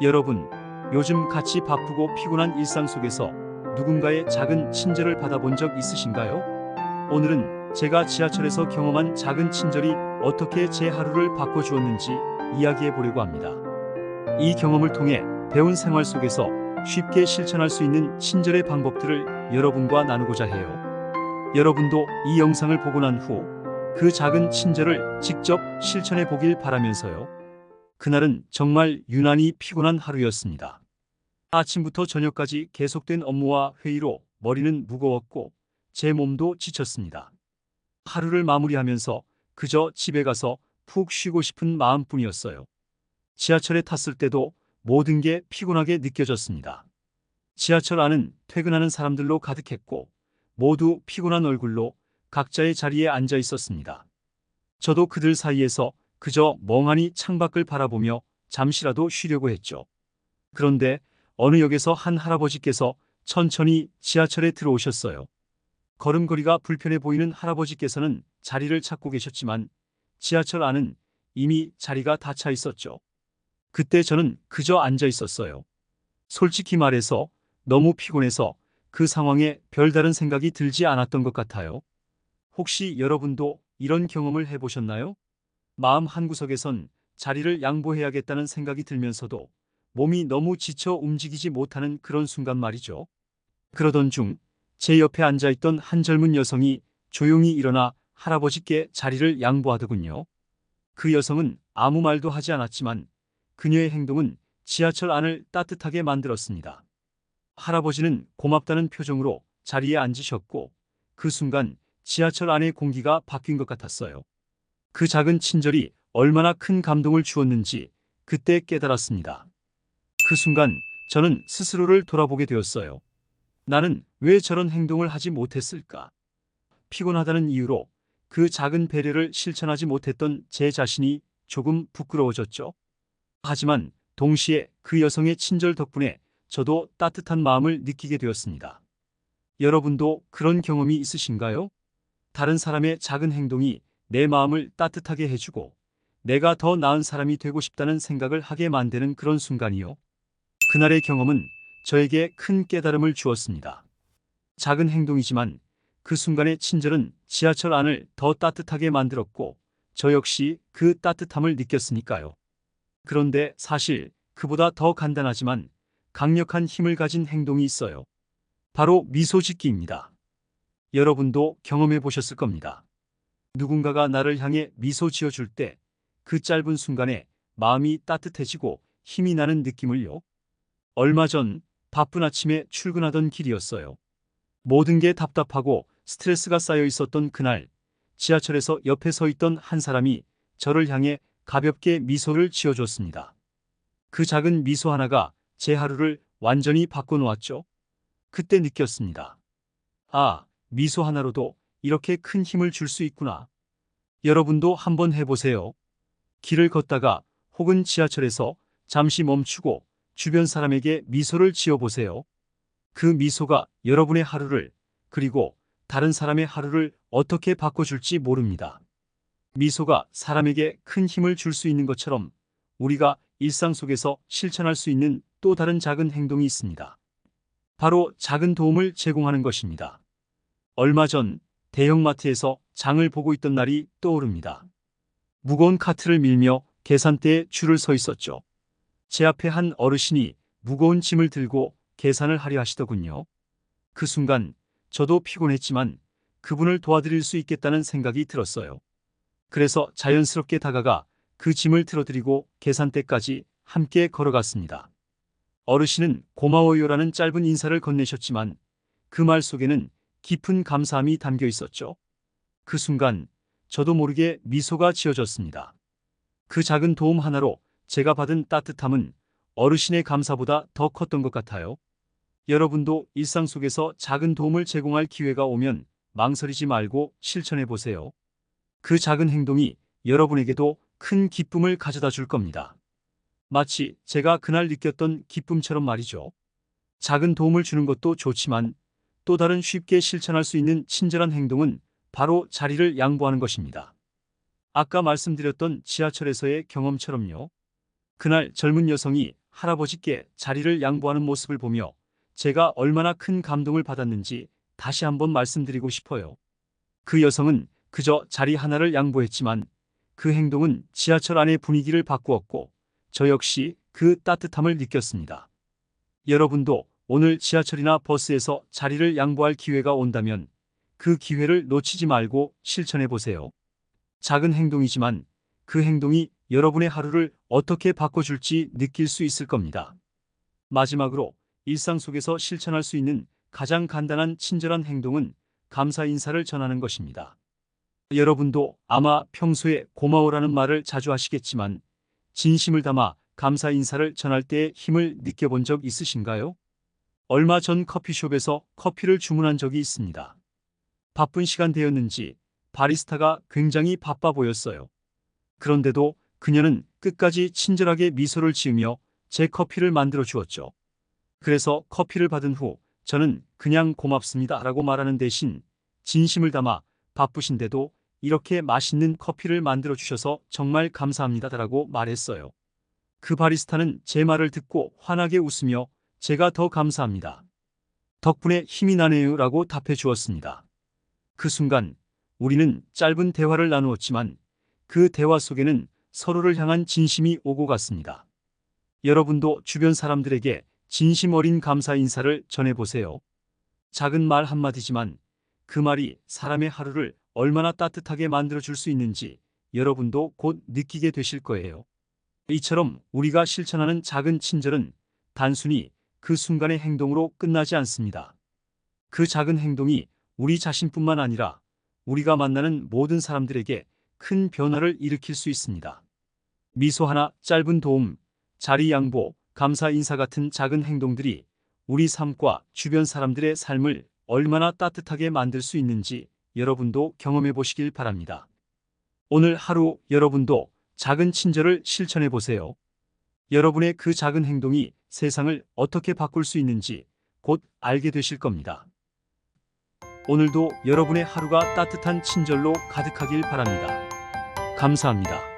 여러분, 요즘 같이 바쁘고 피곤한 일상 속에서 누군가의 작은 친절을 받아본 적 있으신가요? 오늘은 제가 지하철에서 경험한 작은 친절이 어떻게 제 하루를 바꿔주었는지 이야기해 보려고 합니다. 이 경험을 통해 배운 생활 속에서 쉽게 실천할 수 있는 친절의 방법들을 여러분과 나누고자 해요. 여러분도 이 영상을 보고 난 후 그 작은 친절을 직접 실천해 보길 바라면서요. 그날은 정말 유난히 피곤한 하루였습니다. 아침부터 저녁까지 계속된 업무와 회의로 머리는 무거웠고 제 몸도 지쳤습니다. 하루를 마무리하면서 그저 집에 가서 푹 쉬고 싶은 마음뿐이었어요. 지하철에 탔을 때도 모든 게 피곤하게 느껴졌습니다. 지하철 안은 퇴근하는 사람들로 가득했고 모두 피곤한 얼굴로 각자의 자리에 앉아 있었습니다. 저도 그들 사이에서 그저 멍하니 창밖을 바라보며 잠시라도 쉬려고 했죠. 그런데 어느 역에서 한 할아버지께서 천천히 지하철에 들어오셨어요. 걸음걸이가 불편해 보이는 할아버지께서는 자리를 찾고 계셨지만 지하철 안은 이미 자리가 다 차 있었죠. 그때 저는 그저 앉아 있었어요. 솔직히 말해서 너무 피곤해서 그 상황에 별다른 생각이 들지 않았던 것 같아요. 혹시 여러분도 이런 경험을 해보셨나요? 마음 한구석에선 자리를 양보해야겠다는 생각이 들면서도 몸이 너무 지쳐 움직이지 못하는 그런 순간 말이죠. 그러던 중 제 옆에 앉아있던 한 젊은 여성이 조용히 일어나 할아버지께 자리를 양보하더군요. 그 여성은 아무 말도 하지 않았지만 그녀의 행동은 지하철 안을 따뜻하게 만들었습니다. 할아버지는 고맙다는 표정으로 자리에 앉으셨고 그 순간 지하철 안의 공기가 바뀐 것 같았어요. 그 작은 친절이 얼마나 큰 감동을 주었는지 그때 깨달았습니다. 그 순간 저는 스스로를 돌아보게 되었어요. 나는 왜 저런 행동을 하지 못했을까? 피곤하다는 이유로 그 작은 배려를 실천하지 못했던 제 자신이 조금 부끄러워졌죠. 하지만 동시에 그 여성의 친절 덕분에 저도 따뜻한 마음을 느끼게 되었습니다. 여러분도 그런 경험이 있으신가요? 다른 사람의 작은 행동이 내 마음을 따뜻하게 해주고 내가 더 나은 사람이 되고 싶다는 생각을 하게 만드는 그런 순간이요. 그날의 경험은 저에게 큰 깨달음을 주었습니다. 작은 행동이지만 그 순간의 친절은 지하철 안을 더 따뜻하게 만들었고 저 역시 그 따뜻함을 느꼈으니까요. 그런데 사실 그보다 더 간단하지만 강력한 힘을 가진 행동이 있어요. 바로 미소 짓기입니다. 여러분도 경험해 보셨을 겁니다. 누군가가 나를 향해 미소 지어줄 때 그 짧은 순간에 마음이 따뜻해지고 힘이 나는 느낌을요. 얼마 전 바쁜 아침에 출근하던 길이었어요. 모든 게 답답하고 스트레스가 쌓여 있었던 그날, 지하철에서 옆에 서 있던 한 사람이 저를 향해 가볍게 미소를 지어줬습니다. 그 작은 미소 하나가 제 하루를 완전히 바꿔놓았죠. 그때 느꼈습니다. 아, 미소 하나로도 이렇게 큰 힘을 줄 수 있구나. 여러분도 한번 해보세요. 길을 걷다가 혹은 지하철에서 잠시 멈추고 주변 사람에게 미소를 지어보세요. 그 미소가 여러분의 하루를, 그리고 다른 사람의 하루를 어떻게 바꿔줄지 모릅니다. 미소가 사람에게 큰 힘을 줄 수 있는 것처럼 우리가 일상 속에서 실천할 수 있는 또 다른 작은 행동이 있습니다. 바로 작은 도움을 제공하는 것입니다. 얼마 전 대형마트에서 장을 보고 있던 날이 떠오릅니다. 무거운 카트를 밀며 계산대에 줄을 서 있었죠. 제 앞에 한 어르신이 무거운 짐을 들고 계산을 하려 하시더군요. 그 순간 저도 피곤했지만 그분을 도와드릴 수 있겠다는 생각이 들었어요. 그래서 자연스럽게 다가가 그 짐을 들어드리고 계산대까지 함께 걸어갔습니다. 어르신은 고마워요라는 짧은 인사를 건네셨지만 그 말 속에는 깊은 감사함이 담겨 있었죠. 그 순간 저도 모르게 미소가 지어졌습니다. 그 작은 도움 하나로 제가 받은 따뜻함은 어르신의 감사보다 더 컸던 것 같아요. 여러분도 일상 속에서 작은 도움을 제공할 기회가 오면 망설이지 말고 실천해 보세요. 그 작은 행동이 여러분에게도 큰 기쁨을 가져다 줄 겁니다. 마치 제가 그날 느꼈던 기쁨처럼 말이죠. 작은 도움을 주는 것도 좋지만 또 다른 쉽게 실천할 수 있는 친절한 행동은 바로 자리를 양보하는 것입니다. 아까 말씀드렸던 지하철에서의 경험처럼요. 그날 젊은 여성이 할아버지께 자리를 양보하는 모습을 보며 제가 얼마나 큰 감동을 받았는지 다시 한번 말씀드리고 싶어요. 그 여성은 그저 자리 하나를 양보했지만 그 행동은 지하철 안의 분위기를 바꾸었고 저 역시 그 따뜻함을 느꼈습니다. 여러분도 오늘 지하철이나 버스에서 자리를 양보할 기회가 온다면 그 기회를 놓치지 말고 실천해 보세요. 작은 행동이지만 그 행동이 여러분의 하루를 어떻게 바꿔줄지 느낄 수 있을 겁니다. 마지막으로 일상 속에서 실천할 수 있는 가장 간단한 친절한 행동은 감사 인사를 전하는 것입니다. 여러분도 아마 평소에 고마워라는 말을 자주 하시겠지만 진심을 담아 감사 인사를 전할 때의 힘을 느껴본 적 있으신가요? 얼마 전 커피숍에서 커피를 주문한 적이 있습니다. 바쁜 시간대였는지 바리스타가 굉장히 바빠 보였어요. 그런데도 그녀는 끝까지 친절하게 미소를 지으며 제 커피를 만들어 주었죠. 그래서 커피를 받은 후 저는 그냥 고맙습니다 라고 말하는 대신 진심을 담아 바쁘신데도 이렇게 맛있는 커피를 만들어 주셔서 정말 감사합니다 라고 말했어요. 그 바리스타는 제 말을 듣고 환하게 웃으며 제가 더 감사합니다. 덕분에 힘이 나네요 라고 답해 주었습니다. 그 순간 우리는 짧은 대화를 나누었지만 그 대화 속에는 서로를 향한 진심이 오고 갔습니다. 여러분도 주변 사람들에게 진심 어린 감사 인사를 전해보세요. 작은 말 한마디지만 그 말이 사람의 하루를 얼마나 따뜻하게 만들어줄 수 있는지 여러분도 곧 느끼게 되실 거예요. 이처럼 우리가 실천하는 작은 친절은 단순히 그 순간의 행동으로 끝나지 않습니다. 그 작은 행동이 우리 자신뿐만 아니라 우리가 만나는 모든 사람들에게 큰 변화를 일으킬 수 있습니다. 미소 하나, 짧은 도움, 자리 양보, 감사 인사 같은 작은 행동들이 우리 삶과 주변 사람들의 삶을 얼마나 따뜻하게 만들 수 있는지 여러분도 경험해 보시길 바랍니다. 오늘 하루 여러분도 작은 친절을 실천해 보세요. 여러분의 그 작은 행동이 세상을 어떻게 바꿀 수 있는지 곧 알게 되실 겁니다. 오늘도 여러분의 하루가 따뜻한 친절로 가득하길 바랍니다. 감사합니다.